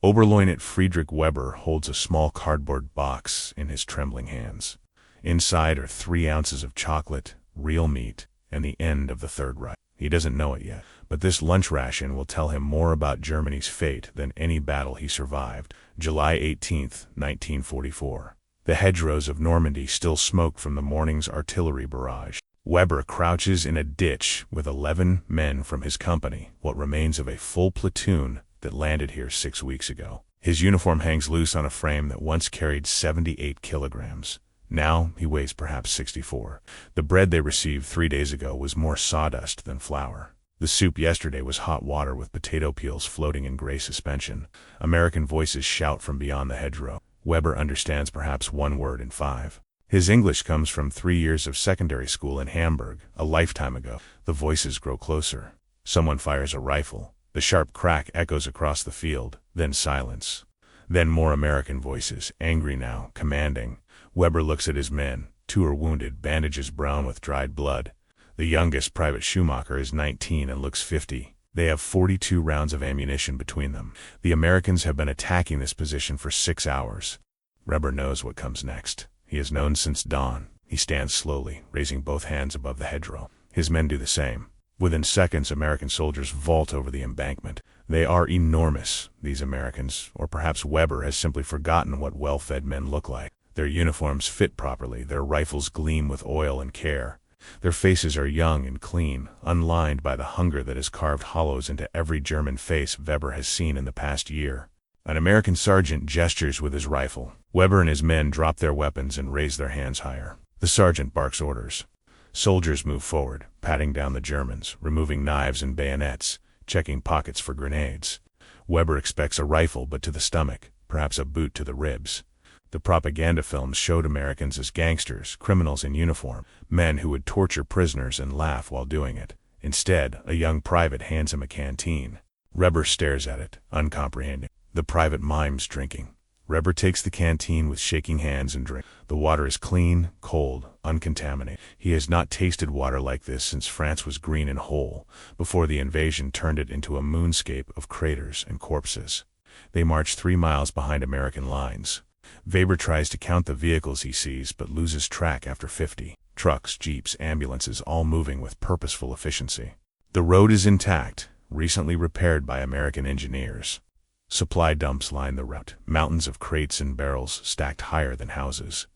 Oberleutnant Friedrich Weber holds a small cardboard box in his trembling hands. Inside are 3 ounces of chocolate, real meat, and the end of the Third Reich. He doesn't know it yet, but this lunch ration will tell him more about Germany's fate than any battle he survived. July 18, 1944. The hedgerows of Normandy still smoke from the morning's artillery barrage. Weber crouches in a ditch with 11 men from his company, what remains of a full platoon that landed here 6 weeks ago. His uniform hangs loose on a frame that once carried 78 kilograms. Now he weighs perhaps 64. The bread they received 3 days ago was more sawdust than flour. The soup yesterday was hot water with potato peels floating in gray suspension. American voices shout from beyond the hedgerow. Weber understands perhaps 1 word in 5. His English comes from 3 years of secondary school in Hamburg, a lifetime ago. The voices grow closer. Someone fires a rifle. The sharp crack echoes across the field, then silence. Then more American voices, angry now, commanding. Weber looks at his men. 2 are wounded, bandages brown with dried blood. The youngest, Private Schumacher, is 19 and looks 50. They have 42 rounds of ammunition between them. The Americans have been attacking this position for 6 hours. Weber knows what comes next. He has known since dawn. He stands slowly, raising both hands above the hedgerow. His men do the same. Within seconds, American soldiers vault over the embankment. They are enormous, these Americans, or perhaps Weber has simply forgotten what well-fed men look like. Their uniforms fit properly, their rifles gleam with oil and care. Their faces are young and clean, unlined by the hunger that has carved hollows into every German face Weber has seen in the past year. An American sergeant gestures with his rifle. Weber and his men drop their weapons and raise their hands higher. The sergeant barks orders. Soldiers move forward, patting down the Germans, removing knives and bayonets, checking pockets for grenades. Weber expects a rifle, but to the stomach, perhaps a boot to the ribs. The propaganda films showed Americans as gangsters, criminals in uniform, men who would torture prisoners and laugh while doing it. Instead, a young private hands him a canteen. Weber stares at it, uncomprehending. The private mimes drinking. Weber takes the canteen with shaking hands and drinks. The water is clean, cold, uncontaminated. He has not tasted water like this since France was green and whole, before the invasion turned it into a moonscape of craters and corpses. They march 3 miles behind American lines. Weber tries to count the vehicles he sees but loses track after 50. Trucks, jeeps, ambulances, all moving with purposeful efficiency. The road is intact, recently repaired by American engineers. Supply dumps line the route, mountains of crates and barrels stacked higher than houses.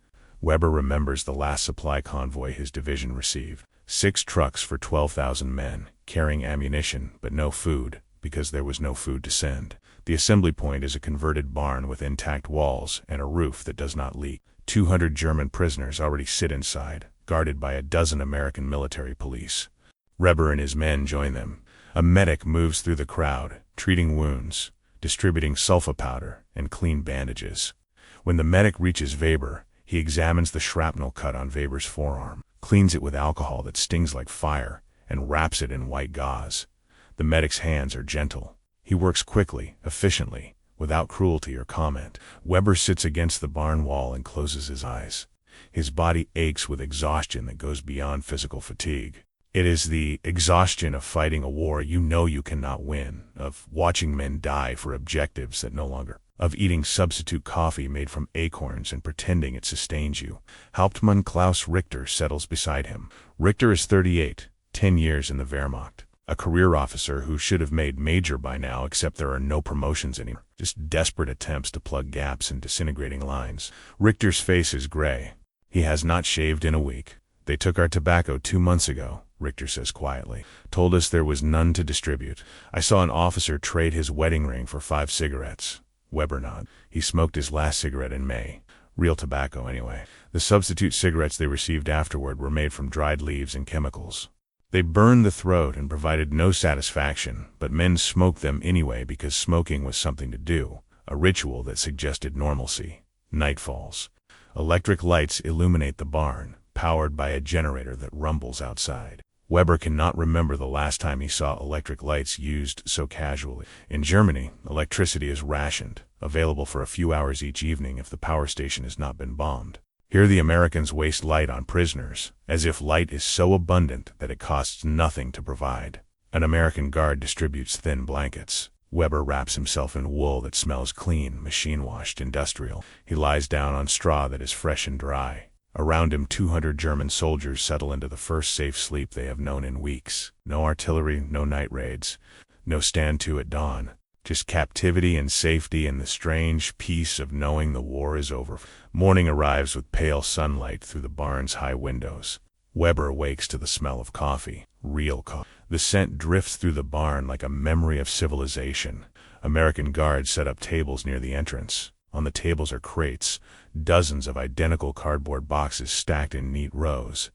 Weber remembers the last supply convoy his division received. 6 trucks for 12,000 men, carrying ammunition but no food, because there was no food to send. The assembly point is a converted barn with intact walls and a roof that does not leak. 200 German prisoners already sit inside, guarded by a dozen American military police. Weber and his men join them. A medic moves through the crowd, treating wounds, distributing sulfa powder and clean bandages. When the medic reaches Weber, he examines the shrapnel cut on Weber's forearm, cleans it with alcohol that stings like fire, and wraps it in white gauze. The medic's hands are gentle. He works quickly, efficiently, without cruelty or comment. Weber sits against the barn wall and closes his eyes. His body aches with exhaustion that goes beyond physical fatigue. It is the exhaustion of fighting a war you know you cannot win, of watching men die for objectives that no longer, of eating substitute coffee made from acorns and pretending it sustains you. Hauptmann Klaus Richter settles beside him. Richter is 38, 10 years in the Wehrmacht. A career officer who should have made major by now, except there are no promotions anymore. Just desperate attempts to plug gaps in disintegrating lines. Richter's face is gray. He has not shaved in a week. They took our tobacco 2 months ago, Richter says quietly. Told us there was none to distribute. I saw an officer trade his wedding ring for 5 cigarettes. Weber nodded. He smoked his last cigarette in May. Real tobacco, anyway. The substitute cigarettes they received afterward were made from dried leaves and chemicals. They burned the throat and provided no satisfaction, but men smoked them anyway because smoking was something to do, a ritual that suggested normalcy. Night falls. Electric lights illuminate the barn, powered by a generator that rumbles outside. Weber cannot remember the last time he saw electric lights used so casually. In Germany, electricity is rationed, available for a few hours each evening if the power station has not been bombed. Here the Americans waste light on prisoners, as if light is so abundant that it costs nothing to provide. An American guard distributes thin blankets. Weber wraps himself in wool that smells clean, machine-washed, industrial. He lies down on straw that is fresh and dry. Around him, 200 German soldiers settle into the first safe sleep they have known in weeks. No artillery, no night raids, no stand-to at dawn. Just captivity and safety and the strange peace of knowing the war is over. Morning arrives with pale sunlight through the barn's high windows. Weber awakes to the smell of coffee, real coffee. The scent drifts through the barn like a memory of civilization. American guards set up tables near the entrance. On the tables are crates, dozens of identical cardboard boxes stacked in neat rows.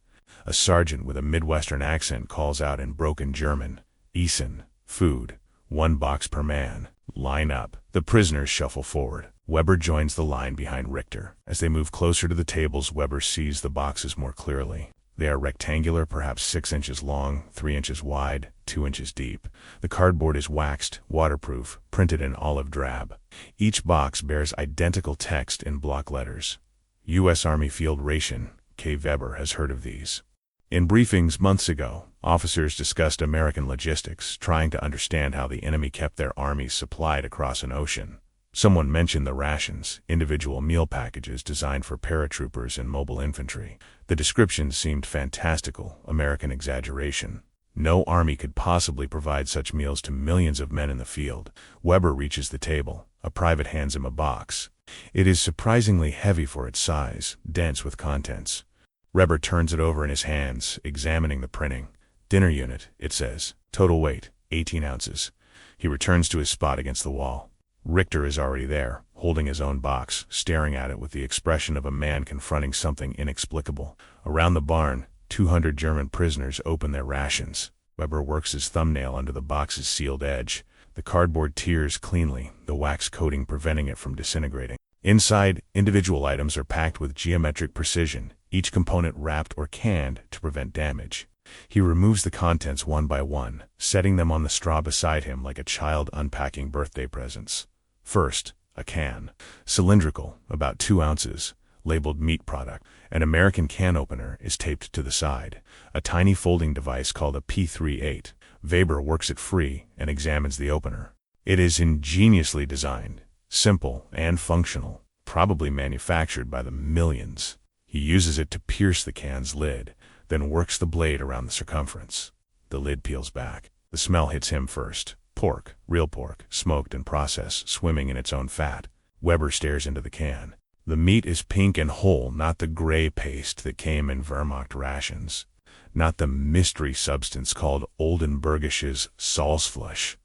A sergeant with a Midwestern accent calls out in broken German, "Essen, food, 1 box per man. Line up." The prisoners shuffle forward. Weber joins the line behind Richter. As they move closer to the tables, Weber sees the boxes more clearly. They are rectangular, perhaps 6 inches long, 3 inches wide, 2 inches deep. The cardboard is waxed, waterproof, printed in olive drab. Each box bears identical text in block letters. U.S. Army Field Ration. K. Weber has heard of these. In briefings months ago, officers discussed American logistics, trying to understand how the enemy kept their armies supplied across an ocean. Someone mentioned the rations, individual meal packages designed for paratroopers and mobile infantry. The descriptions seemed fantastical, American exaggeration. No army could possibly provide such meals to millions of men in the field. Weber reaches the table. A private hands him a box. It is surprisingly heavy for its size, dense with contents. Weber turns it over in his hands, examining the printing. Dinner unit, it says. Total weight, 18 ounces. He returns to his spot against the wall. Richter is already there, holding his own box, staring at it with the expression of a man confronting something inexplicable. Around the barn, 200 German prisoners open their rations. Weber works his thumbnail under the box's sealed edge. The cardboard tears cleanly, the wax coating preventing it from disintegrating. Inside, individual items are packed with geometric precision, each component wrapped or canned to prevent damage. He removes the contents one by one, setting them on the straw beside him like a child unpacking birthday presents. First, a can. Cylindrical, about 2 ounces, labeled meat product. An American can opener is taped to the side. A tiny folding device called a P38. Weber works it free and examines the opener. It is ingeniously designed, simple and functional, probably manufactured by the millions. He uses it to pierce the can's lid, then works the blade around the circumference. The lid peels back. The smell hits him first. Pork, real pork, smoked and processed, swimming in its own fat. Weber stares into the can. The meat is pink and whole, not the gray paste that came in Wehrmacht rations. Not the mystery substance called Oldenburgisches Salzfleisch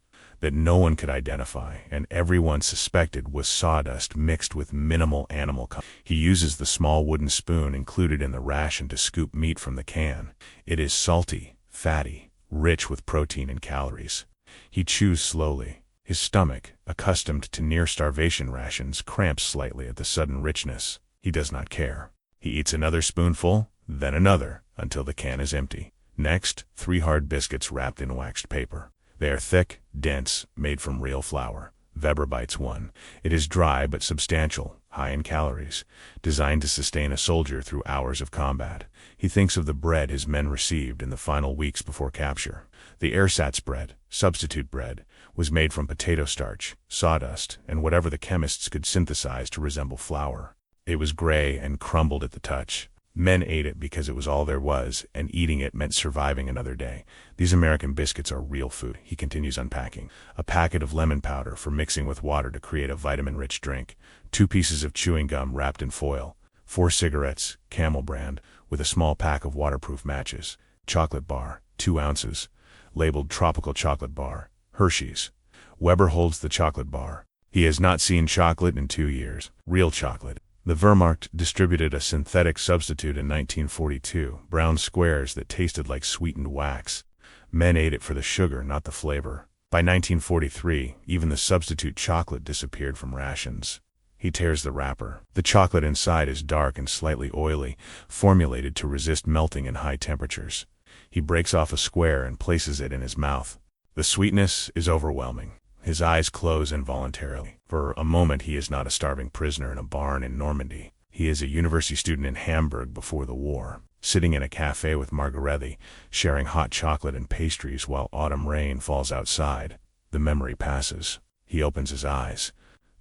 that no one could identify and everyone suspected was sawdust mixed with minimal animal content. He uses the small wooden spoon included in the ration to scoop meat from the can. It is salty, fatty, rich with protein and calories. He chews slowly. His stomach, accustomed to near-starvation rations, cramps slightly at the sudden richness. He does not care. He eats another spoonful, then another, until the can is empty. Next, 3 hard biscuits wrapped in waxed paper. They are thick, dense, made from real flour. Weber bites one. It is dry but substantial, high in calories, designed to sustain a soldier through hours of combat. He thinks of the bread his men received in the final weeks before capture. The ersatz bread, substitute bread, was made from potato starch, sawdust, and whatever the chemists could synthesize to resemble flour. It was gray and crumbled at the touch. Men ate it because it was all there was, and eating it meant surviving another day. These American biscuits are real food, he continues unpacking. A packet of lemon powder for mixing with water to create a vitamin-rich drink. 2 pieces of chewing gum wrapped in foil. 4 cigarettes, Camel brand, with a small pack of waterproof matches. Chocolate bar, 2 ounces, labeled tropical chocolate bar, Hershey's. Weber holds the chocolate bar. He has not seen chocolate in 2 years. Real chocolate. The Wehrmacht distributed a synthetic substitute in 1942, brown squares that tasted like sweetened wax. Men ate it for the sugar, not the flavor. By 1943, even the substitute chocolate disappeared from rations. He tears the wrapper. The chocolate inside is dark and slightly oily, formulated to resist melting in high temperatures. He breaks off a square and places it in his mouth. The sweetness is overwhelming. His eyes close involuntarily. For a moment he is not a starving prisoner in a barn in Normandy. He is a university student in Hamburg before the war, sitting in a cafe with Margaretti, sharing hot chocolate and pastries while autumn rain falls outside. The memory passes. He opens his eyes.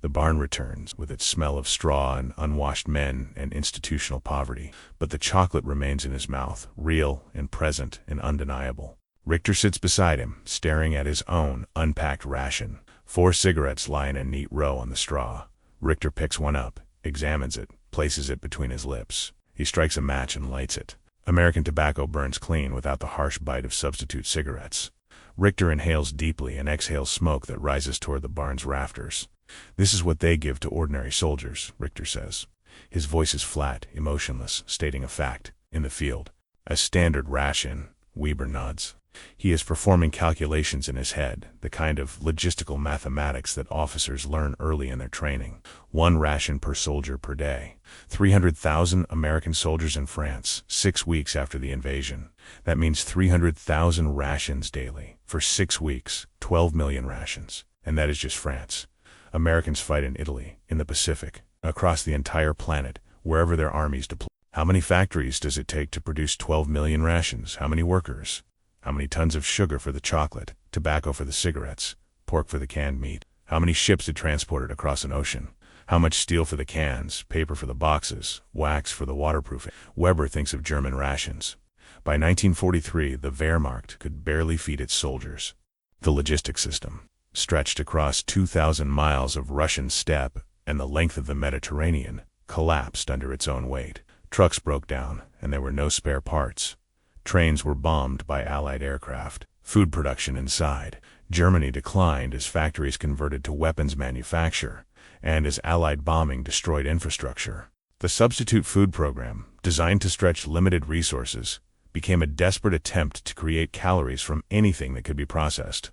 The barn returns, with its smell of straw and unwashed men and institutional poverty. But the chocolate remains in his mouth, real and present and undeniable. Richter sits beside him, staring at his own unpacked ration. 4 cigarettes lie in a neat row on the straw. Richter picks one up, examines it, places it between his lips. He strikes a match and lights it. American tobacco burns clean without the harsh bite of substitute cigarettes. Richter inhales deeply and exhales smoke that rises toward the barn's rafters. "This is what they give to ordinary soldiers," Richter says. His voice is flat, emotionless, stating a fact. In the field. A standard ration, Weber nods. He is performing calculations in his head, the kind of logistical mathematics that officers learn early in their training. 1 ration per soldier per day. 300,000 American soldiers in France, 6 weeks after the invasion. That means 300,000 rations daily. For 6 weeks, 12 million rations. And that is just France. Americans fight in Italy, in the Pacific, across the entire planet, wherever their armies deploy. How many factories does it take to produce 12 million rations? How many workers? How many tons of sugar for the chocolate, tobacco for the cigarettes, pork for the canned meat? How many ships it transported across an ocean? How much steel for the cans, paper for the boxes, wax for the waterproofing? Weber thinks of German rations. By 1943, the Wehrmacht could barely feed its soldiers. The logistics system, stretched across 2,000 miles of Russian steppe and the length of the Mediterranean, collapsed under its own weight. Trucks broke down, and there were no spare parts. Trains were bombed by Allied aircraft. Food production inside Germany declined as factories converted to weapons manufacture, and as Allied bombing destroyed infrastructure. The substitute food program, designed to stretch limited resources, became a desperate attempt to create calories from anything that could be processed.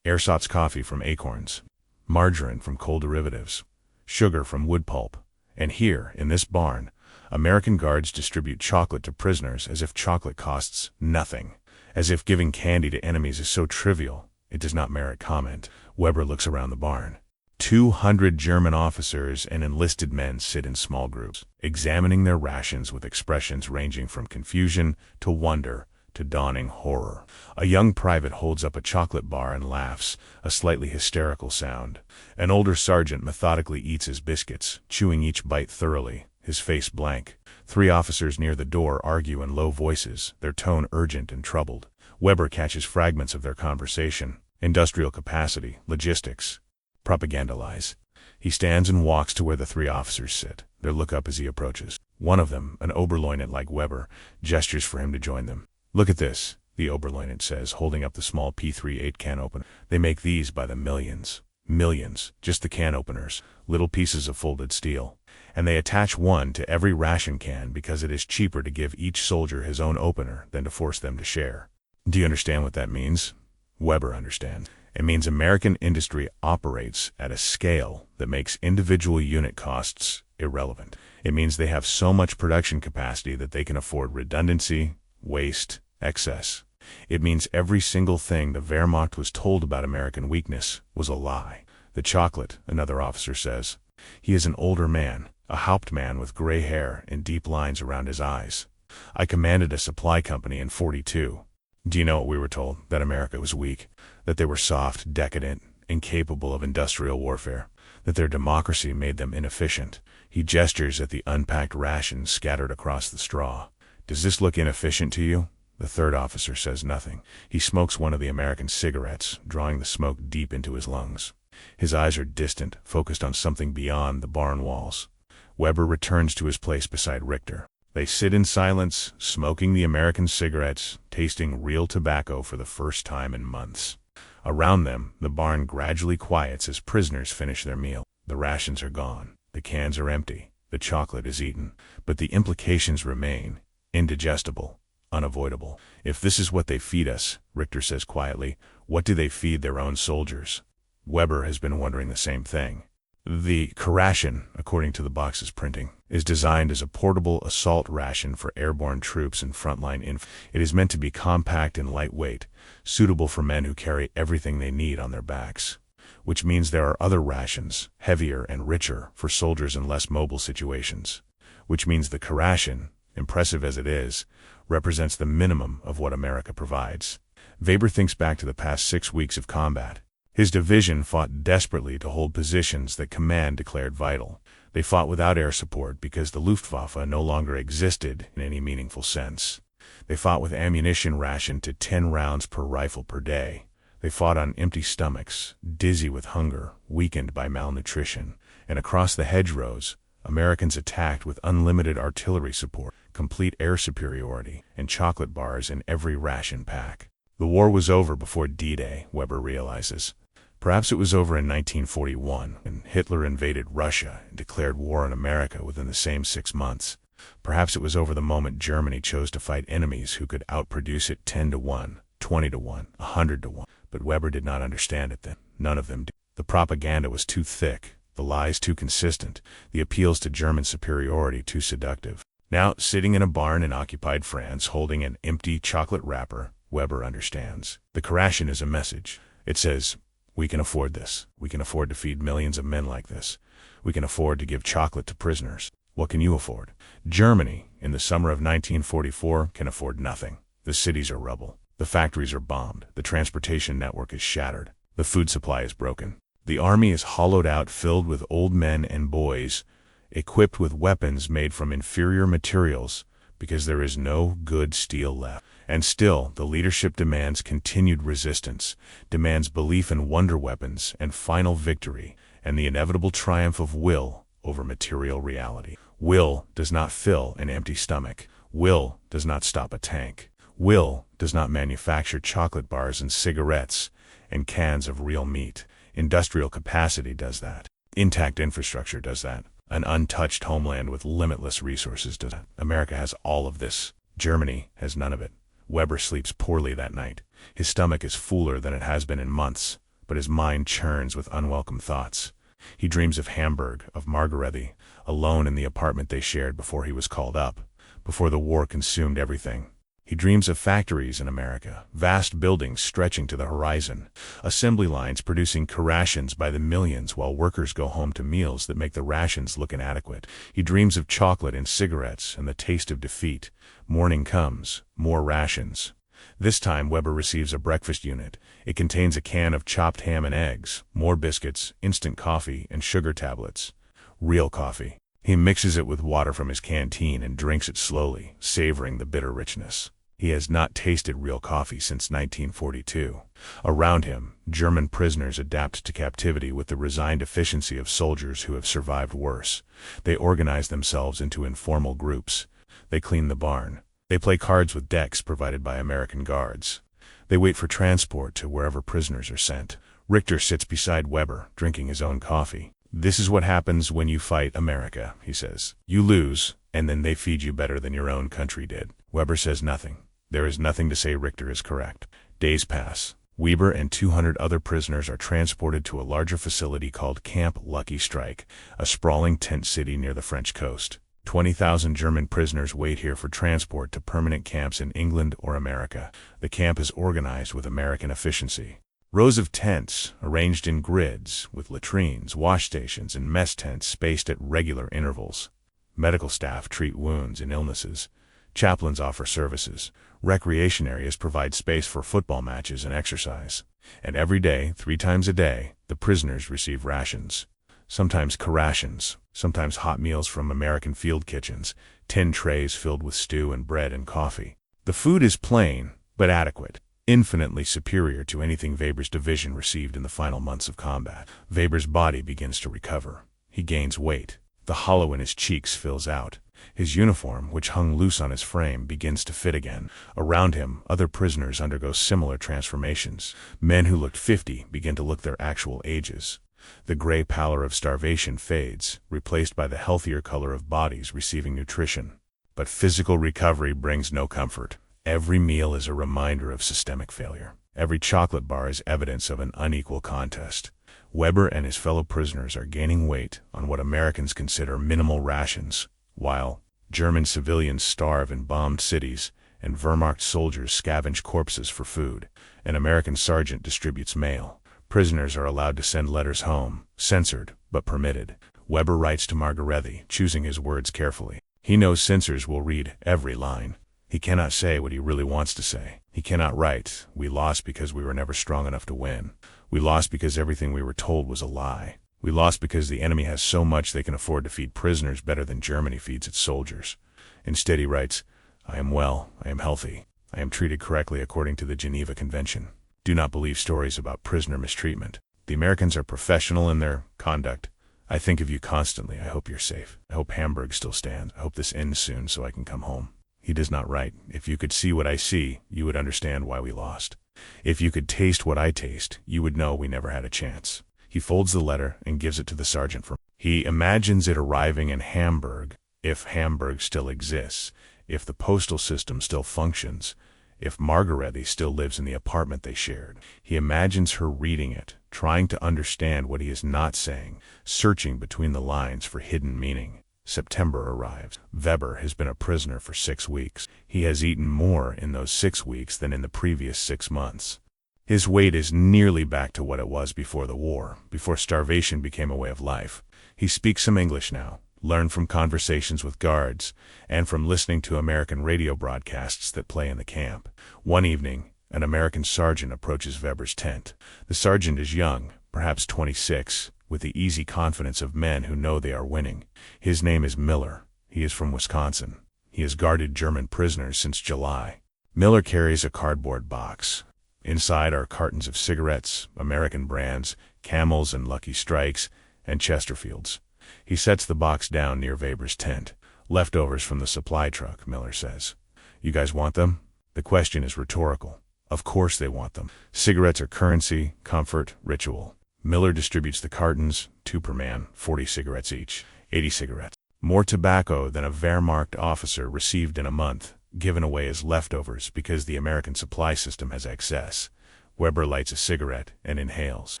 Ersatz coffee from acorns, margarine from coal derivatives, sugar from wood pulp. And here, in this barn, American guards distribute chocolate to prisoners as if chocolate costs nothing, as if giving candy to enemies is so trivial it does not merit comment. Weber looks around the barn. 200 German officers and enlisted men sit in small groups, examining their rations with expressions ranging from confusion to wonder to dawning horror. A young private holds up a chocolate bar and laughs, a slightly hysterical sound. An older sergeant methodically eats his biscuits, chewing each bite thoroughly, his face blank. 3 officers near the door argue in low voices, their tone urgent and troubled. Weber catches fragments of their conversation. Industrial capacity, logistics, propaganda lies. He stands and walks to where the 3 officers sit. They look up as he approaches. One of them, an Oberleutnant like Weber, gestures for him to join them. "Look at this," the Oberleutnant says, holding up the small P38 can opener. "They make these by the millions. Millions, just the can openers, little pieces of folded steel. And they attach one to every ration can because it is cheaper to give each soldier his own opener than to force them to share." Do you understand what that means? Weber understands. It means American industry operates at a scale that makes individual unit costs irrelevant. It means they have so much production capacity that they can afford redundancy, waste, excess. It means every single thing the Wehrmacht was told about American weakness was a lie. "The chocolate," another officer says. He is an older man, a Hauptmann with gray hair and deep lines around his eyes. "I commanded a supply company in 42. Do you know what we were told? That America was weak, that they were soft, decadent, incapable of industrial warfare, that their democracy made them inefficient." He gestures at the unpacked rations scattered across the straw. "Does this look inefficient to you?" The third officer says nothing. He smokes one of the American cigarettes, drawing the smoke deep into his lungs. His eyes are distant, focused on something beyond the barn walls. Weber returns to his place beside Richter. They sit in silence, smoking the American cigarettes, tasting real tobacco for the first time in months. Around them, the barn gradually quiets as prisoners finish their meal. The rations are gone. The cans are empty. The chocolate is eaten. But the implications remain. Indigestible. Unavoidable. "If this is what they feed us," Richter says quietly, "what do they feed their own soldiers?" Weber has been wondering the same thing. The ration, according to the box's printing, is designed as a portable assault ration for airborne troops and frontline infantry. It is meant to be compact and lightweight, suitable for men who carry everything they need on their backs. Which means there are other rations, heavier and richer, for soldiers in less mobile situations. Which means the ration, impressive as it is, represents the minimum of what America provides. Weber thinks back to the past 6 weeks of combat. His division fought desperately to hold positions that command declared vital. They fought without air support because the Luftwaffe no longer existed in any meaningful sense. They fought with ammunition rationed to 10 rounds per rifle per day. They fought on empty stomachs, dizzy with hunger, weakened by malnutrition. And across the hedgerows, Americans attacked with unlimited artillery support, complete air superiority, and chocolate bars in every ration pack. The war was over before D-Day, Weber realizes. Perhaps it was over in 1941, when Hitler invaded Russia and declared war on America within the same 6 months. Perhaps it was over the moment Germany chose to fight enemies who could outproduce it 10 to 1, 20 to 1, 100 to 1. But Weber did not understand it then. None of them did. The propaganda was too thick, the lies too consistent, the appeals to German superiority too seductive. Now, sitting in a barn in occupied France, holding an empty chocolate wrapper, Weber understands. The ration is a message. It says, we can afford this. We can afford to feed millions of men like this. We can afford to give chocolate to prisoners. What can you afford? Germany, in the summer of 1944, can afford nothing. The cities are rubble. The factories are bombed. The transportation network is shattered. The food supply is broken. The army is hollowed out, filled with old men and boys, equipped with weapons made from inferior materials, because there is no good steel left. And still, the leadership demands continued resistance, demands belief in wonder weapons and final victory, and the inevitable triumph of will over material reality. Will does not fill an empty stomach. Will does not stop a tank. Will does not manufacture chocolate bars and cigarettes and cans of real meat. Industrial capacity does that. Intact infrastructure does that. An untouched homeland with limitless resources does that. America has all of this. Germany has none of it. Weber sleeps poorly that night. His stomach is fuller than it has been in months, but his mind churns with unwelcome thoughts. He dreams of Hamburg, of Margarethe, alone in the apartment they shared before he was called up, before the war consumed everything. He dreams of factories in America, vast buildings stretching to the horizon, assembly lines producing rations by the millions while workers go home to meals that make the rations look inadequate. He dreams of chocolate and cigarettes and the taste of defeat. Morning comes, more rations. This time Weber receives a breakfast unit. It contains a can of chopped ham and eggs, more biscuits, instant coffee, and sugar tablets. Real coffee. He mixes it with water from his canteen and drinks it slowly, savoring the bitter richness. He has not tasted real coffee since 1942. Around him, German prisoners adapt to captivity with the resigned efficiency of soldiers who have survived worse. They organize themselves into informal groups. They clean the barn. They play cards with decks provided by American guards. They wait for transport to wherever prisoners are sent. Richter sits beside Weber, drinking his own coffee. This is what happens when you fight America, he says. You lose, and then they feed you better than your own country did. Weber says nothing. There is nothing to say Richter is correct. Days pass. Weber and 200 other prisoners are transported to a larger facility called Camp Lucky Strike, a sprawling tent city near the French coast. 20,000 German prisoners wait here for transport to permanent camps in England or America. The camp is organized with American efficiency. Rows of tents, arranged in grids, with latrines, wash stations, and mess tents spaced at regular intervals. Medical staff treat wounds and illnesses. Chaplains offer services. Recreation areas provide space for football matches and exercise. And every day, 3 times a day, the prisoners receive rations. Sometimes rations, sometimes hot meals from American field kitchens, tin trays filled with stew and bread and coffee. The food is plain, but adequate, infinitely superior to anything Weber's division received in the final months of combat. Weber's body begins to recover. He gains weight. The hollow in his cheeks fills out. His uniform, which hung loose on his frame, begins to fit again. Around him, other prisoners undergo similar transformations. Men who looked 50 begin to look their actual ages. The gray pallor of starvation fades, replaced by the healthier color of bodies receiving nutrition. But physical recovery brings no comfort. Every meal is a reminder of systemic failure. Every chocolate bar is evidence of an unequal contest. Weber and his fellow prisoners are gaining weight on what Americans consider minimal rations, while German civilians starve in bombed cities and Wehrmacht soldiers scavenge corpses for food. An American sergeant distributes mail. Prisoners are allowed to send letters home, censored but permitted. Weber writes to Margarethe, choosing his words carefully. He knows censors will read every line. He cannot say what he really wants to say. He cannot write, "We lost because we were never strong enough to win. We lost because everything we were told was a lie. We lost because the enemy has so much they can afford to feed prisoners better than Germany feeds its soldiers." Instead he writes, "I am well, I am healthy. I am treated correctly according to the Geneva Convention. Do not believe stories about prisoner mistreatment. The Americans are professional in their conduct. I think of you constantly. I hope you're safe. I hope Hamburg still stands. I hope this ends soon so I can come home." He does not write, "If you could see what I see, you would understand why we lost. If you could taste what I taste, you would know we never had a chance." He folds the letter and gives it to the sergeant. He imagines it arriving in Hamburg, if Hamburg still exists, if the postal system still functions, if Margarethe still lives in the apartment they shared. He imagines her reading it, trying to understand what he is not saying, searching between the lines for hidden meaning. September arrives. Weber has been a prisoner for 6 weeks. He has eaten more in those 6 weeks than in the previous 6 months. His weight is nearly back to what it was before the war, before starvation became a way of life. He speaks some English now, learned from conversations with guards, and from listening to American radio broadcasts that play in the camp. One evening, an American sergeant approaches Weber's tent. The sergeant is young, perhaps 26, with the easy confidence of men who know they are winning. His name is Miller. He is from Wisconsin. He has guarded German prisoners since July. Miller carries a cardboard box. Inside are cartons of cigarettes, American brands, Camels and Lucky Strikes, and Chesterfields. He sets the box down near Weber's tent. "Leftovers from the supply truck," Miller says. "You guys want them?" The question is rhetorical. Of course they want them. Cigarettes are currency, comfort, ritual. Miller distributes the cartons, 2 per man, 40 cigarettes each, 80 cigarettes. More tobacco than a Wehrmacht officer received in a month, given away as leftovers because the American supply system has excess. Weber lights a cigarette and inhales.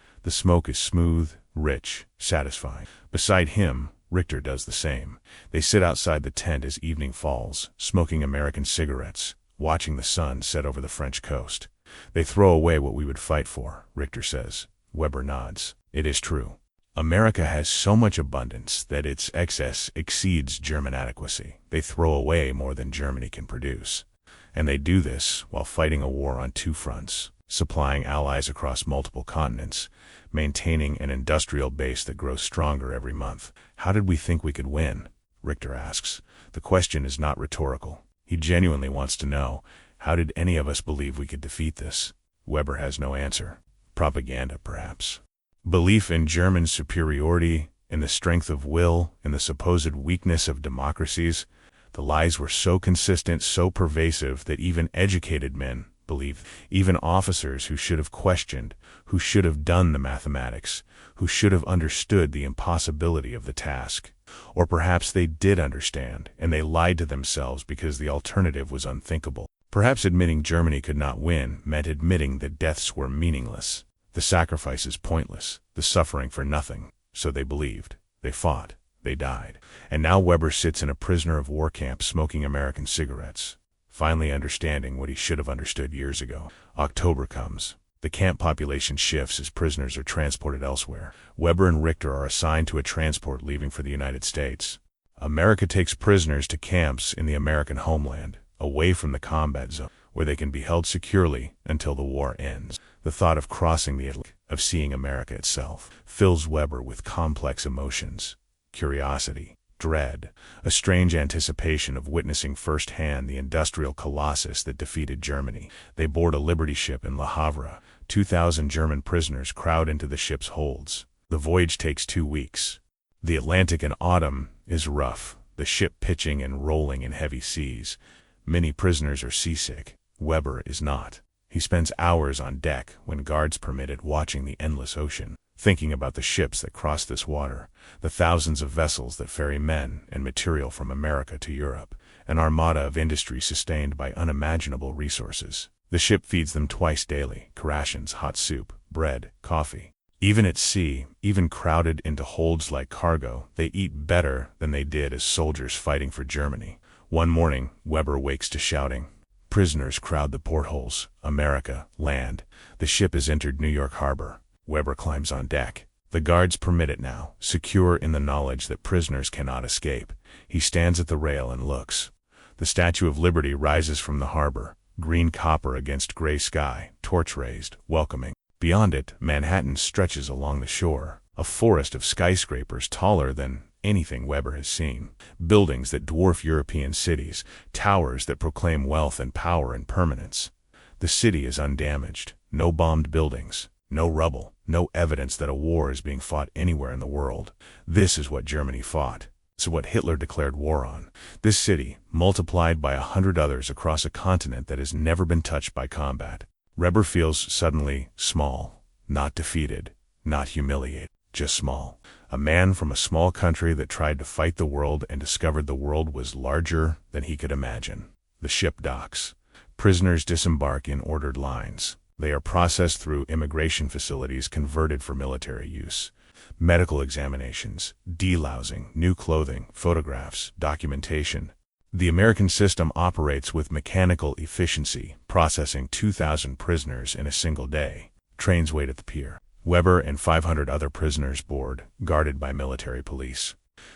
The smoke is smooth, rich, satisfying. Beside him, Richter does the same. They sit outside the tent as evening falls, smoking American cigarettes, watching the sun set over the French coast. "They throw away what we would fight for," Richter says. Weber nods. It is true. America has so much abundance that its excess exceeds German adequacy. They throw away more than Germany can produce. And they do this while fighting a war on 2 fronts, supplying allies across multiple continents, maintaining an industrial base that grows stronger every month. "How did we think we could win?" Richter asks. The question is not rhetorical. He genuinely wants to know, how did any of us believe we could defeat this? Weber has no answer. Propaganda, perhaps. Belief in German superiority, in the strength of will, in the supposed weakness of democracies. The lies were so consistent, so pervasive, that even educated men believed. Even officers who should have questioned, who should have done the mathematics, who should have understood the impossibility of the task. Or perhaps they did understand, and they lied to themselves because the alternative was unthinkable. Perhaps admitting Germany could not win meant admitting that deaths were meaningless, the sacrifices pointless, the suffering for nothing. So they believed. They fought. They died. And now Weber sits in a prisoner of war camp smoking American cigarettes, finally understanding what he should have understood years ago. October comes. The camp population shifts as prisoners are transported elsewhere. Weber and Richter are assigned to a transport leaving for the United States. America takes prisoners to camps in the American homeland, away from the combat zone, where they can be held securely until the war ends. The thought of crossing the Atlantic, of seeing America itself, fills Weber with complex emotions: curiosity, dread, a strange anticipation of witnessing firsthand the industrial colossus that defeated Germany. They board a Liberty ship in Le Havre. 2,000 German prisoners crowd into the ship's holds. The voyage takes 2 weeks. The Atlantic in autumn is rough, the ship pitching and rolling in heavy seas. Many prisoners are seasick. Weber is not. He spends hours on deck, when guards permit it, watching the endless ocean, thinking about the ships that cross this water, the thousands of vessels that ferry men and material from America to Europe, an armada of industry sustained by unimaginable resources. The ship feeds them twice daily: rations, hot soup, bread, coffee. Even at sea, even crowded into holds like cargo, they eat better than they did as soldiers fighting for Germany. One morning, Weber wakes to shouting. Prisoners crowd the portholes. America, land. The ship has entered New York Harbor. Weber climbs on deck. The guards permit it now, secure in the knowledge that prisoners cannot escape. He stands at the rail and looks. The Statue of Liberty rises from the harbor, green copper against gray sky, torch raised, welcoming. Beyond it, Manhattan stretches along the shore, a forest of skyscrapers taller than anything Weber has seen. Buildings that dwarf European cities, towers that proclaim wealth and power and permanence. The city is undamaged, no bombed buildings, no rubble, no evidence that a war is being fought anywhere in the world. This is what Germany fought. This is what Hitler declared war on. This city, multiplied by 100 others across a continent that has never been touched by combat. Weber feels suddenly small, not defeated, not humiliated, just small. A man from a small country that tried to fight the world and discovered the world was larger than he could imagine. The ship docks. Prisoners disembark in ordered lines. They are processed through immigration facilities converted for military use. Medical examinations, delousing, new clothing, photographs, documentation. The American system operates with mechanical efficiency, processing 2,000 prisoners in a single day. Trains wait at the pier. Weber and 500 other prisoners board, guarded by military police.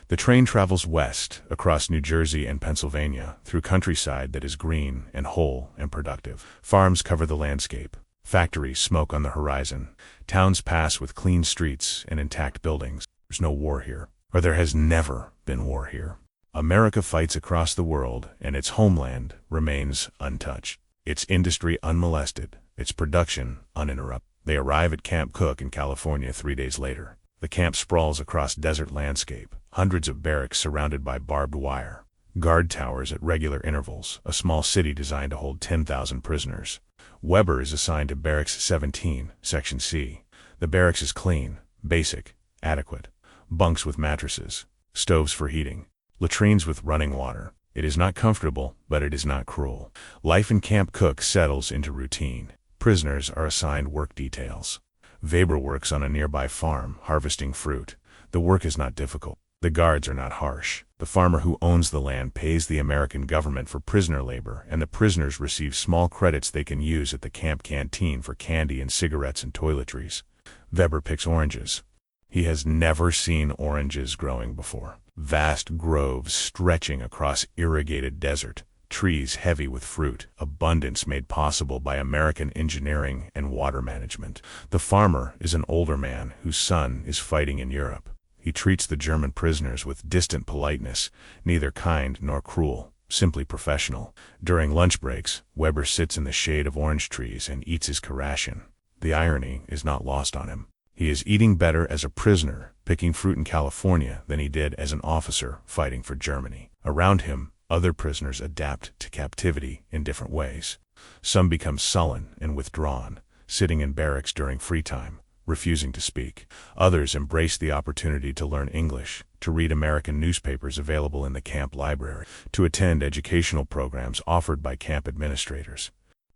The train travels west, across New Jersey and Pennsylvania, through countryside that is green and whole and productive. Farms cover the landscape. Factories smoke on the horizon. Towns pass with clean streets and intact buildings. There's no war here, or there has never been war here. America fights across the world, and its homeland remains untouched. Its industry unmolested, its production uninterrupted. They arrive at Camp Cook in California 3 days later. The camp sprawls across desert landscape, hundreds of barracks surrounded by barbed wire. Guard towers at regular intervals, a small city designed to hold 10,000 prisoners. Weber is assigned to Barracks 17, Section C. The barracks is clean, basic, adequate. Bunks with mattresses, stoves for heating, latrines with running water. It is not comfortable, but it is not cruel. Life in Camp Cook settles into routine. Prisoners are assigned work details. Weber works on a nearby farm, harvesting fruit. The work is not difficult. The guards are not harsh. The farmer who owns the land pays the American government for prisoner labor, and the prisoners receive small credits they can use at the camp canteen for candy and cigarettes and toiletries. Weber picks oranges. He has never seen oranges growing before. Vast groves stretching across irrigated desert, trees heavy with fruit, abundance made possible by American engineering and water management. The farmer is an older man whose son is fighting in Europe. He treats the German prisoners with distant politeness, neither kind nor cruel, simply professional. During lunch breaks, Weber sits in the shade of orange trees and eats his ration. The irony is not lost on him. He is eating better as a prisoner, picking fruit in California, than he did as an officer fighting for Germany. Around him, other prisoners adapt to captivity in different ways. Some become sullen and withdrawn, sitting in barracks during free time, refusing to speak. Others embrace the opportunity to learn English, to read American newspapers available in the camp library, to attend educational programs offered by camp administrators.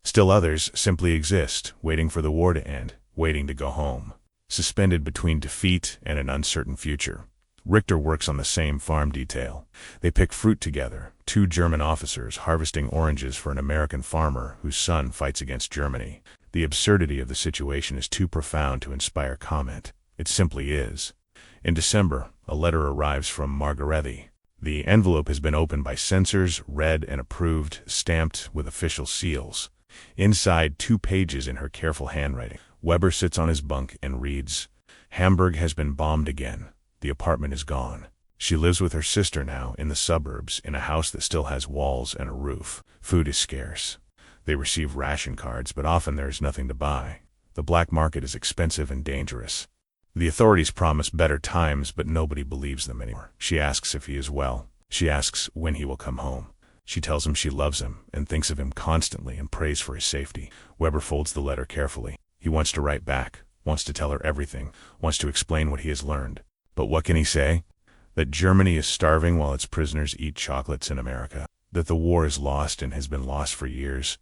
Still others simply exist, waiting for the war to end, waiting to go home, suspended between defeat and an uncertain future. Richter works on the same farm detail. They pick fruit together, 2 German officers harvesting oranges for an American farmer whose son fights against Germany. The absurdity of the situation is too profound to inspire comment. It simply is. In December, a letter arrives from Margaretti. The envelope has been opened by censors, read and approved, stamped with official seals. Inside, 2 pages in her careful handwriting. Weber sits on his bunk and reads, "Hamburg has been bombed again. The apartment is gone. She lives with her sister now in the suburbs in a house that still has walls and a roof. Food is scarce. They receive ration cards, but often there is nothing to buy. The black market is expensive and dangerous. The authorities promise better times, but nobody believes them anymore. She asks if he is well. She asks when he will come home. She tells him she loves him and thinks of him constantly and prays for his safety." Weber folds the letter carefully. He wants to write back, wants to tell her everything, wants to explain what he has learned. But what can he say? That Germany is starving while its prisoners eat chocolates in America. That the war is lost and has been lost for years.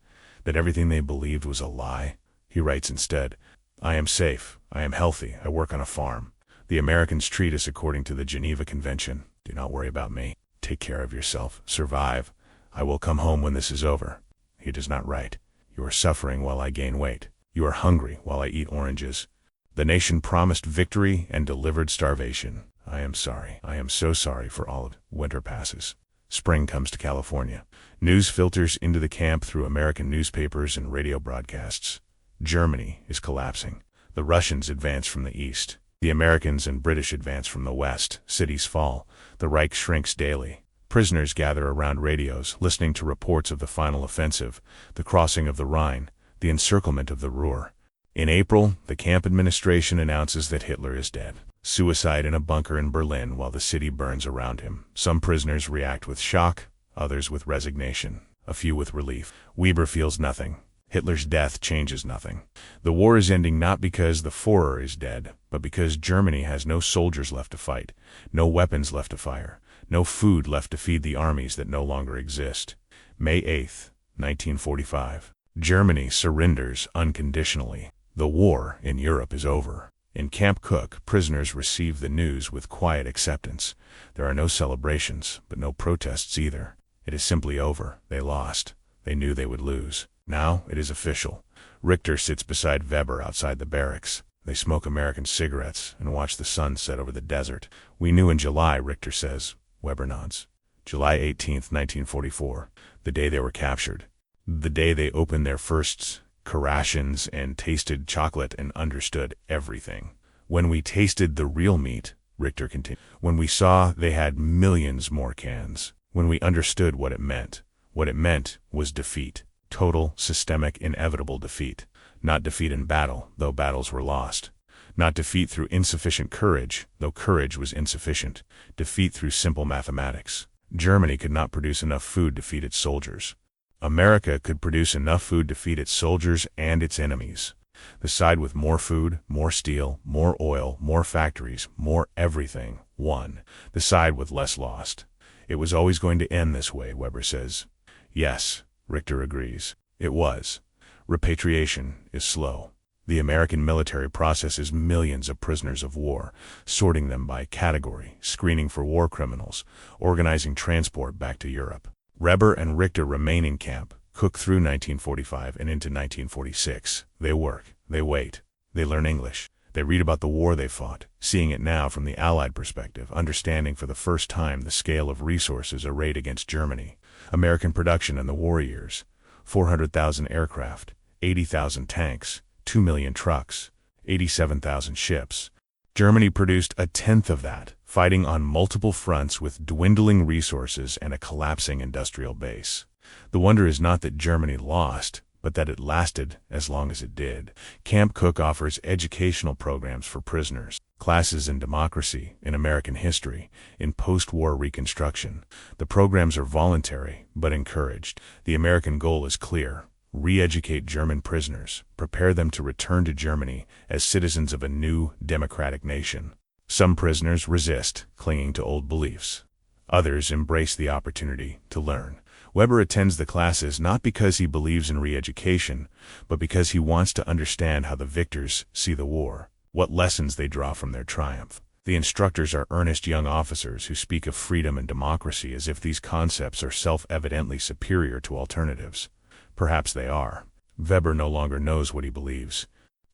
That everything they believed was a lie. He writes instead, "I am safe. I am healthy. I work on a farm. The Americans treat us according to the Geneva Convention. Do not worry about me. Take care of yourself. Survive. I will come home when this is over." He does not write, "You are suffering while I gain weight. You are hungry while I eat oranges. The nation promised victory and delivered starvation. I am sorry. I am so sorry for all of it." Winter passes. Spring comes to California. News filters into the camp through American newspapers and radio broadcasts. Germany is collapsing. The Russians advance from the east. The Americans and British advance from the west. Cities fall. The Reich shrinks daily. Prisoners gather around radios, listening to reports of the final offensive, the crossing of the Rhine, the encirclement of the Ruhr. In April, the camp administration announces that Hitler is dead. Suicide in a bunker in Berlin while the city burns around him. Some prisoners react with shock, others with resignation, a few with relief. Weber feels nothing. Hitler's death changes nothing. The war is ending not because the Führer is dead, but because Germany has no soldiers left to fight, no weapons left to fire, no food left to feed the armies that no longer exist. May 8, 1945. Germany surrenders unconditionally. The war in Europe is over. In Camp Cook, prisoners receive the news with quiet acceptance. There are no celebrations, but no protests either. It is simply over. They lost. They knew they would lose. Now it is official. Richter sits beside Weber outside the barracks. They smoke American cigarettes and watch the sun set over the desert. We knew in July, Richter says. Weber nods. July 18, 1944, the day they were captured. The day they opened their first Rations and tasted chocolate and understood everything. When we tasted the real meat, Richter continued, when we saw they had millions more cans, when we understood what it meant was defeat. Total, systemic, inevitable defeat. Not defeat in battle, though battles were lost. Not defeat through insufficient courage, though courage was insufficient. Defeat through simple mathematics. Germany could not produce enough food to feed its soldiers. America could produce enough food to feed its soldiers and its enemies. The side with more food, more steel, more oil, more factories, more everything, won. The side with less lost. It was always going to end this way, Weber says. Yes, Richter agrees. It was. Repatriation is slow. The American military processes millions of prisoners of war, sorting them by category, screening for war criminals, organizing transport back to Europe. Weber and Richter remain in Camp Cook through 1945 and into 1946. They work, they wait, they learn English. They read about the war they fought, seeing it now from the Allied perspective, understanding for the first time the scale of resources arrayed against Germany. American production in the war years: 400,000 aircraft, 80,000 tanks, 2 million trucks, 87,000 ships. Germany produced a tenth of that, fighting on multiple fronts with dwindling resources and a collapsing industrial base. The wonder is not that Germany lost, but that it lasted as long as it did. Camp Cook offers educational programs for prisoners, classes in democracy, in American history, in post-war reconstruction. The programs are voluntary, but encouraged. The American goal is clear: re-educate German prisoners, prepare them to return to Germany as citizens of a new, democratic nation. Some prisoners resist, clinging to old beliefs. Others embrace the opportunity to learn. Weber attends the classes not because he believes in re-education, but because he wants to understand how the victors see the war, what lessons they draw from their triumph. The instructors are earnest young officers who speak of freedom and democracy as if these concepts are self-evidently superior to alternatives. Perhaps they are. Weber no longer knows what he believes.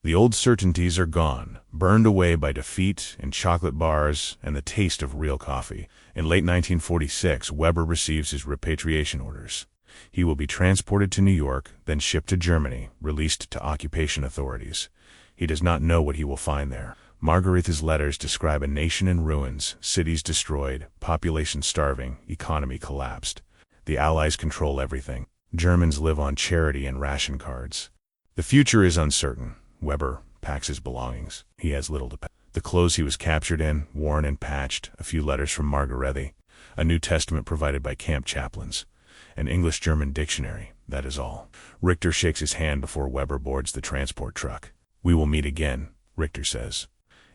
The old certainties are gone, burned away by defeat and chocolate bars and the taste of real coffee. In late 1946, Weber receives his repatriation orders. He will be transported to New York, then shipped to Germany, released to occupation authorities. He does not know what he will find there. Margaretha's letters describe a nation in ruins, cities destroyed, population starving, economy collapsed. The Allies control everything. Germans live on charity and ration cards. The future is uncertain. Weber packs his belongings. He has little to pack. The clothes he was captured in, worn and patched, a few letters from Margaretha, a New Testament provided by camp chaplains, an English-German dictionary, that is all. Richter shakes his hand before Weber boards the transport truck. We will meet again, Richter says.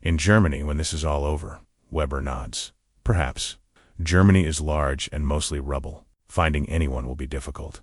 In Germany, when this is all over. Weber nods. Perhaps. Germany is large and mostly rubble. Finding anyone will be difficult.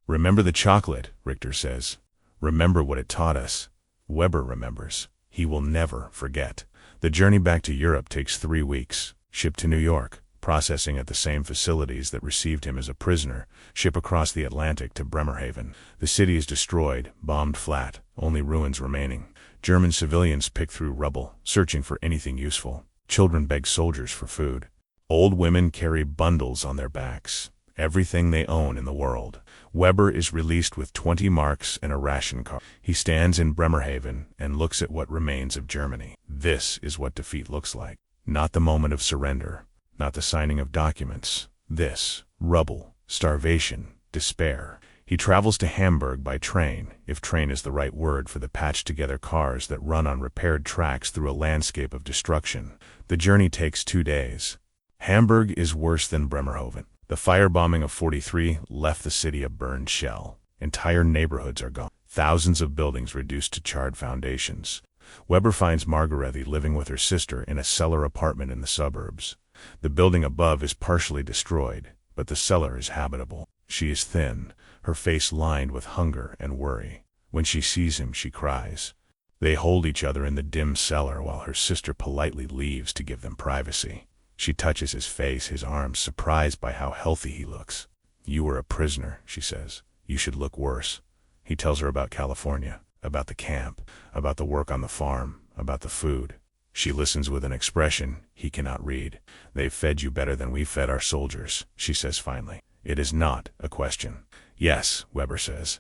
Remember the chocolate, Richter says. Remember what it taught us. Weber remembers. He will never forget. The journey back to Europe takes 3 weeks. Ship to New York, processing at the same facilities that received him as a prisoner. Ship across the Atlantic to Bremerhaven. The city is destroyed, bombed flat, only ruins remaining. German civilians pick through rubble, searching for anything useful. Children beg soldiers for food. Old women carry bundles on their backs, everything they own in the world. Weber is released with 20 marks and a ration card. He stands in Bremerhaven and looks at what remains of Germany. This is what defeat looks like. Not the moment of surrender, not the signing of documents. This, rubble, starvation, despair. He travels to Hamburg by train, if train is the right word for the patched-together cars that run on repaired tracks through a landscape of destruction. The journey takes 2 days. Hamburg is worse than Bremerhaven. The firebombing of 43 left the city a burned shell. Entire neighborhoods are gone. Thousands of buildings reduced to charred foundations. Weber finds Margarethe living with her sister in a cellar apartment in the suburbs. The building above is partially destroyed, but the cellar is habitable. She is thin, her face lined with hunger and worry. When she sees him, she cries. They hold each other in the dim cellar while her sister politely leaves to give them privacy. She touches his face, his arms, surprised by how healthy he looks. "You were a prisoner," she says. "You should look worse." He tells her about California, about the camp, about the work on the farm, about the food. She listens with an expression he cannot read. "They've fed you better than we fed our soldiers," she says finally. It is not a question. "Yes," Weber says.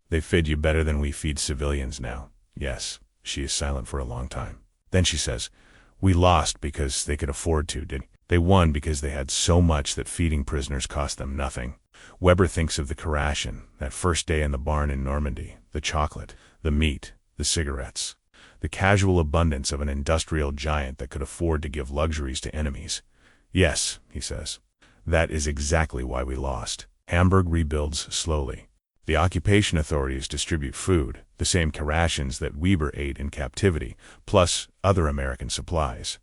"They've fed you better than we feed civilians now." "Yes." She is silent for a long time. Then she says, "We lost because they could afford to, didn't they? Won because they had so much that feeding prisoners cost them nothing." Weber thinks of the ration, that first day in the barn in Normandy, the chocolate, the meat, the cigarettes, the casual abundance of an industrial giant that could afford to give luxuries to enemies. "Yes," he says. "That is exactly why we lost." Hamburg rebuilds slowly. The occupation authorities distribute food, the same rations that Weber ate in captivity, plus other American supplies.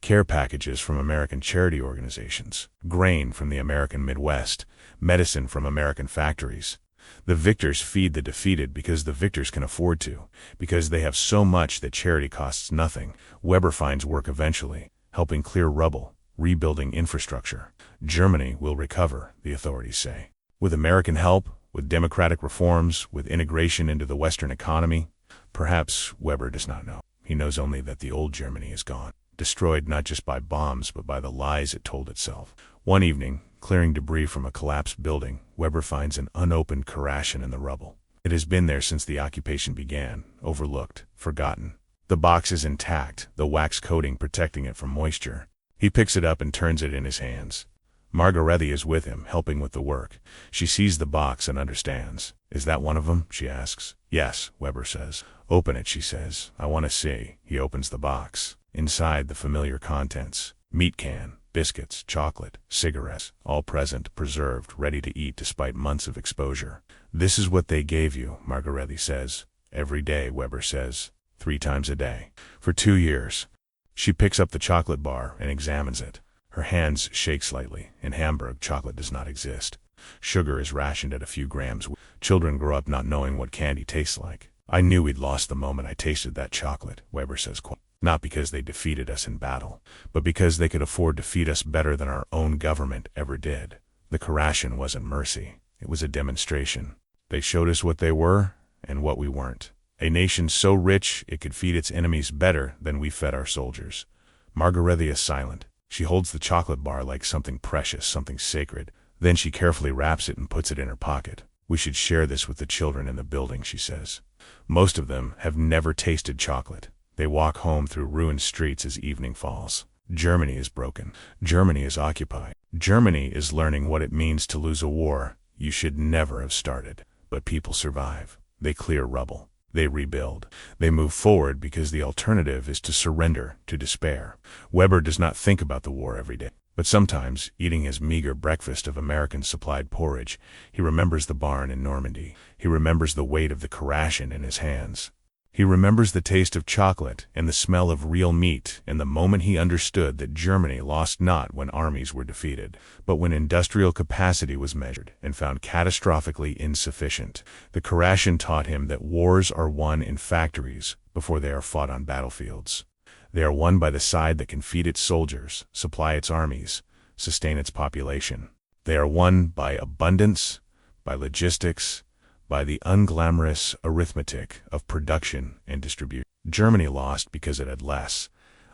Care packages from American charity organizations, grain from the American Midwest, medicine from American factories. The victors feed the defeated because the victors can afford to, because they have so much that charity costs nothing. Weber finds work eventually, helping clear rubble, rebuilding infrastructure. Germany will recover, the authorities say. With American help, with democratic reforms, with integration into the Western economy. Perhaps Weber does not know. He knows only that the old Germany is gone, destroyed not just by bombs but by the lies it told itself. One evening, clearing debris from a collapsed building, Weber finds an unopened ration in the rubble. It has been there since the occupation began, overlooked, forgotten. The box is intact, the wax coating protecting it from moisture. He picks it up and turns it in his hands. Margarethe is with him, helping with the work. She sees the box and understands. "Is that one of them?" she asks. "Yes," Weber says. "Open it," she says. "I want to see." He opens the box. Inside, the familiar contents. Meat can, biscuits, chocolate, cigarettes, all present, preserved, ready to eat despite months of exposure. "This is what they gave you," Margarethe says. "Every day," Weber says. 3 times a day. "For 2 years. She picks up the chocolate bar and examines it. Her hands shake slightly. In Hamburg, chocolate does not exist. Sugar is rationed at a few grams. Children grow up not knowing what candy tastes like. "I knew we'd lost the moment I tasted that chocolate," Weber says. "Not because they defeated us in battle, but because they could afford to feed us better than our own government ever did. The ration wasn't mercy. It was a demonstration. They showed us what they were and what we weren't. A nation so rich it could feed its enemies better than we fed our soldiers." Margarethe is silent. She holds the chocolate bar like something precious, something sacred. Then she carefully wraps it and puts it in her pocket. "We should share this with the children in the building," she says. Most of them have never tasted chocolate. They walk home through ruined streets as evening falls. Germany is broken. Germany is occupied. Germany is learning what it means to lose a war you should never have started. But people survive. They clear rubble. They rebuild. They move forward because the alternative is to surrender to despair. Weber does not think about the war every day, but sometimes, eating his meager breakfast of American-supplied porridge, he remembers the barn in Normandy. He remembers the weight of the ration in his hands. He remembers the taste of chocolate and the smell of real meat and the moment he understood that Germany lost not when armies were defeated, but when industrial capacity was measured and found catastrophically insufficient. The ration taught him that wars are won in factories before they are fought on battlefields. They are won by the side that can feed its soldiers, supply its armies, sustain its population. They are won by abundance, by logistics, by the unglamorous arithmetic of production and distribution. Germany lost because it had less.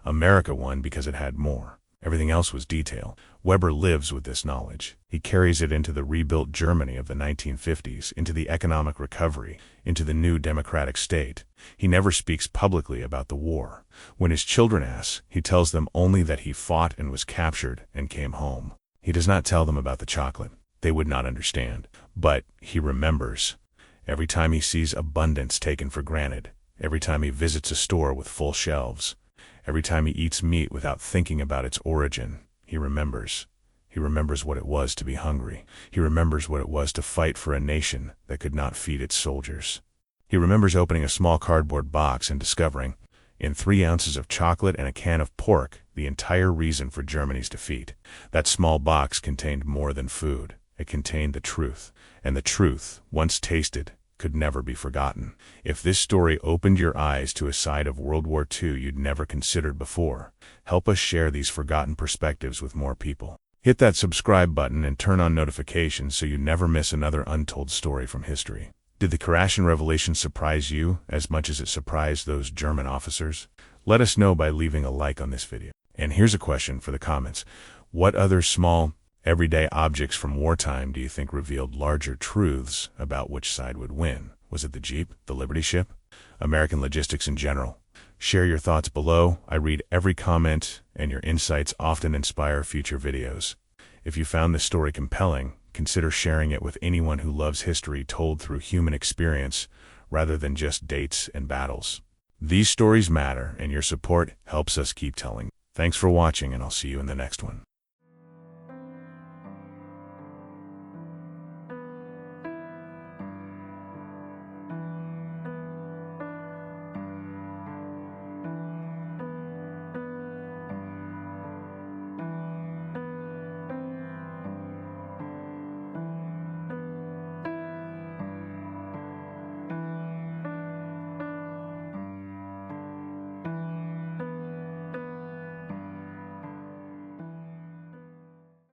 America won because it had more. Everything else was detail. Weber lives with this knowledge. He carries it into the rebuilt Germany of the 1950s, into the economic recovery, into the new democratic state. He never speaks publicly about the war. When his children ask, he tells them only that he fought and was captured and came home. He does not tell them about the chocolate. They would not understand. But he remembers. Every time he sees abundance taken for granted, every time he visits a store with full shelves, every time he eats meat without thinking about its origin, he remembers. He remembers what it was to be hungry. He remembers what it was to fight for a nation that could not feed its soldiers. He remembers opening a small cardboard box and discovering, in 3 ounces of chocolate and a can of pork, the entire reason for Germany's defeat. That small box contained more than food. It contained the truth. And the truth, once tasted, could never be forgotten. If this story opened your eyes to a side of World War II you'd never considered before, help us share these forgotten perspectives with more people. Hit that subscribe button and turn on notifications so you never miss another untold story from history. Did the Rations revelation surprise you as much as it surprised those German officers? Let us know by leaving a like on this video. And here's a question for the comments. What other small, everyday objects from wartime do you think revealed larger truths about which side would win? Was it the Jeep, the Liberty ship, American logistics in general? Share your thoughts below. I read every comment, and your insights often inspire future videos. If you found this story compelling, consider sharing it with anyone who loves history told through human experience rather than just dates and battles. These stories matter, and your support helps us keep telling. Thanks for watching, and I'll see you in the next one.